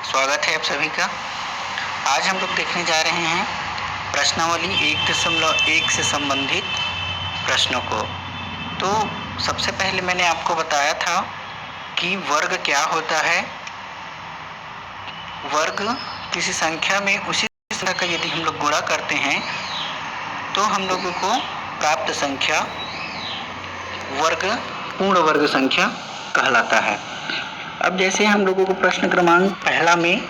स्वागत है आप सभी का। आज हम लोग देखने जा रहे हैं प्रश्नावली 1.1 से संबंधित प्रश्नों को। तो सबसे पहले मैंने आपको बताया था कि वर्ग क्या होता है। वर्ग किसी संख्या में उसी संख्या का यदि हम लोग गुणा करते हैं तो हम लोगों को प्राप्त संख्या वर्ग पूर्ण वर्ग संख्या कहलाता है। अब जैसे हम लोगों को प्रश्न क्रमांक पहला में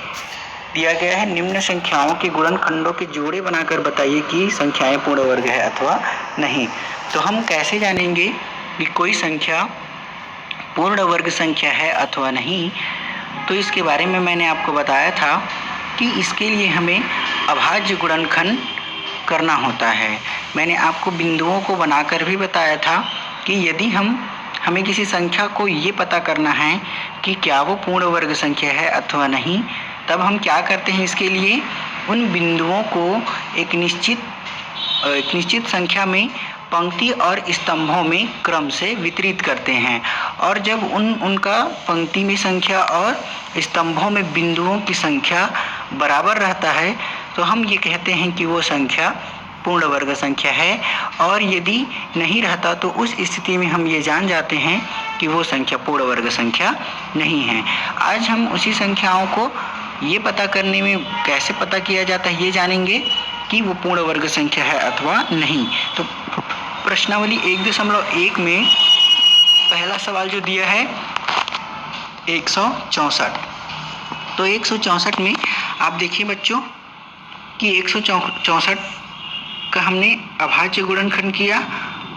दिया गया है, निम्न संख्याओं के गुणनखंडों के जोड़े बनाकर बताइए कि संख्याएं पूर्ण वर्ग है अथवा नहीं। तो हम कैसे जानेंगे कि कोई संख्या पूर्ण वर्ग संख्या है अथवा नहीं? तो इसके बारे में मैंने आपको बताया था कि इसके लिए हमें अभाज्य गुणनखंड करना होता है। मैंने आपको बिंदुओं को बनाकर भी बताया था कि यदि हमें किसी संख्या को ये पता करना है कि क्या वो पूर्ण वर्ग संख्या है अथवा नहीं, तब हम क्या करते हैं, इसके लिए उन बिंदुओं को एक निश्चित संख्या में पंक्ति और स्तंभों में क्रम से वितरित करते हैं। और जब उनका पंक्ति में संख्या और स्तंभों में बिंदुओं की संख्या बराबर रहता है तो हम ये कहते हैं कि वो संख्या पूर्ण वर्ग संख्या है। और यदि नहीं रहता तो उस स्थिति में हम ये जान जाते हैं कि वो संख्या पूर्ण वर्ग संख्या नहीं है। आज हम उसी संख्याओं को ये पता करने में कैसे पता किया जाता है ये जानेंगे कि वो पूर्ण वर्ग संख्या है अथवा नहीं। तो प्रश्नावली 1.1 में पहला सवाल जो दिया है 164। तो 164 में आप देखिए बच्चों कि 164 का हमने अभाज्य गुणनखंड किया।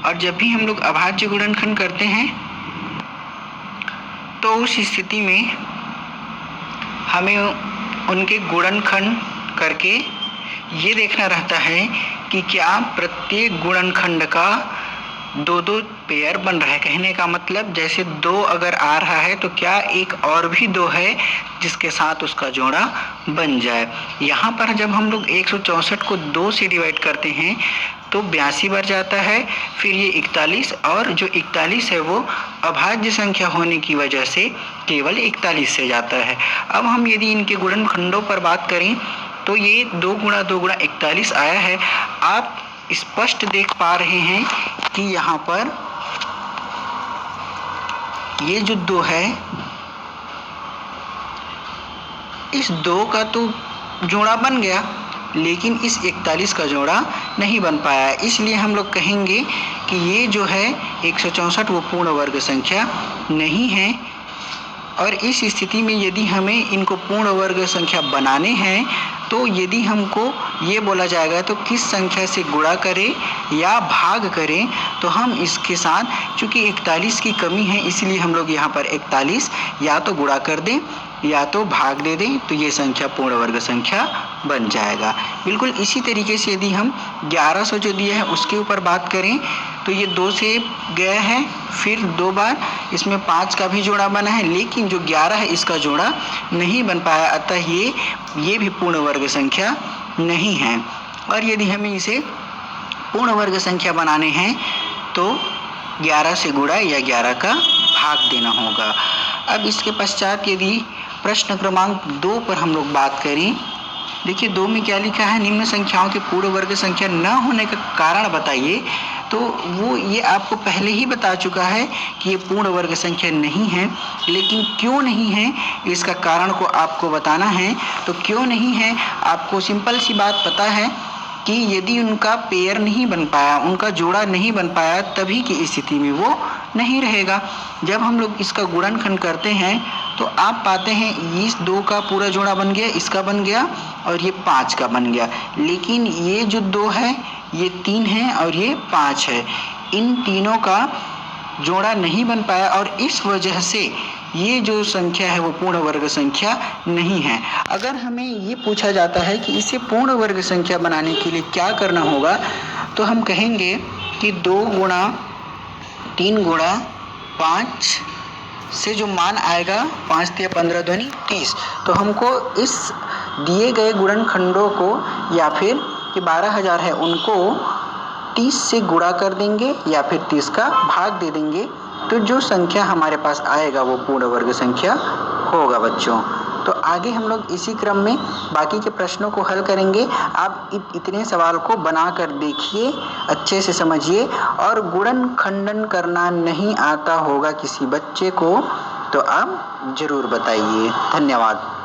और जब भी हम लोग अभाज्य गुणनखंड करते हैं तो उस स्थिति में हमें उनके गुणनखंड करके ये देखना रहता है कि क्या प्रत्येक गुणनखंड का 2-2 पेयर बन रहा है। कहने का मतलब जैसे 2 अगर आ रहा है तो क्या एक और भी 2 है जिसके साथ उसका जोड़ा बन जाए। यहाँ पर जब हम लोग 164 को 2 से डिवाइड करते हैं तो 82 बार जाता है, फिर ये 41, और जो 41 है वो अभाज्य संख्या होने की वजह से केवल 41 से जाता है। अब हम यदि इनके गुणनखंडों पर बात करें तो ये 2 गुणा 2 गुणा 41 आया है। आप स्पष्ट देख पा रहे हैं कि यहाँ पर ये जो 2 है, इस 2 का तो जोड़ा बन गया लेकिन इस 41 का जोड़ा नहीं बन पाया। इसलिए हम लोग कहेंगे कि ये जो है 164 वो पूर्ण वर्ग संख्या नहीं है। और इस स्थिति में यदि हमें इनको पूर्ण वर्ग संख्या बनाने हैं तो यदि हमको ये बोला जाएगा तो किस संख्या से गुणा करें या भाग करें, तो हम इसके साथ चूँकि 41 की कमी है इसलिए हम लोग यहाँ पर 41 या तो गुणा कर दें या तो भाग दे दें, तो ये संख्या पूर्ण वर्ग संख्या बन जाएगा। बिल्कुल इसी तरीके से यदि हम 1100 जो दिया है उसके ऊपर बात करें तो ये 2 से गया है, फिर 2 बार इसमें 5 का भी जोड़ा बना है, लेकिन जो 11 है इसका जोड़ा नहीं बन पाया, अतः ये भी पूर्ण वर्ग संख्या नहीं है। और यदि हमें इसे पूर्ण वर्ग संख्या बनाने हैं तो 11 से गुणा या 11 का भाग देना होगा। अब इसके पश्चात यदि प्रश्न क्रमांक 2 पर हम लोग बात करें, देखिए 2 में क्या लिखा है, निम्न संख्याओं के पूर्ण वर्ग संख्या न होने का कारण बताइए। तो वो ये आपको पहले ही बता चुका है कि ये पूर्ण वर्ग संख्या नहीं है, लेकिन क्यों नहीं है इसका कारण को आपको बताना है। तो क्यों नहीं है, आपको सिंपल सी बात पता है कि यदि उनका पेयर नहीं बन पाया, उनका जोड़ा नहीं बन पाया, तभी की स्थिति में वो नहीं रहेगा। जब हम लोग इसका गुणनखंड करते हैं तो आप पाते हैं इस 2 का पूरा जोड़ा बन गया, इसका बन गया और ये 5 का बन गया, लेकिन ये जो 2 है ये 3 है और ये 5 है, इन तीनों का जोड़ा नहीं बन पाया और इस वजह से ये जो संख्या है वो पूर्ण वर्ग संख्या नहीं है। अगर हमें ये पूछा जाता है कि इसे पूर्ण वर्ग संख्या बनाने के लिए क्या करना होगा, तो हम कहेंगे कि 2 गुणा 3 गुणा 5 से जो मान आएगा 5 × 15 = 30, तो हमको इस दिए गए गुणनखंडों को या फिर कि 12,000 है उनको 30 से गुणा कर देंगे या फिर 30 का भाग दे देंगे, तो जो संख्या हमारे पास आएगा वो पूर्ण वर्ग संख्या होगा बच्चों। तो आगे हम लोग इसी क्रम में बाकी के प्रश्नों को हल करेंगे। आप इतने सवाल को बना कर देखिए, अच्छे से समझिए। और गुणन खंडन करना नहीं आता होगा किसी बच्चे को तो आप जरूर बताइए। धन्यवाद।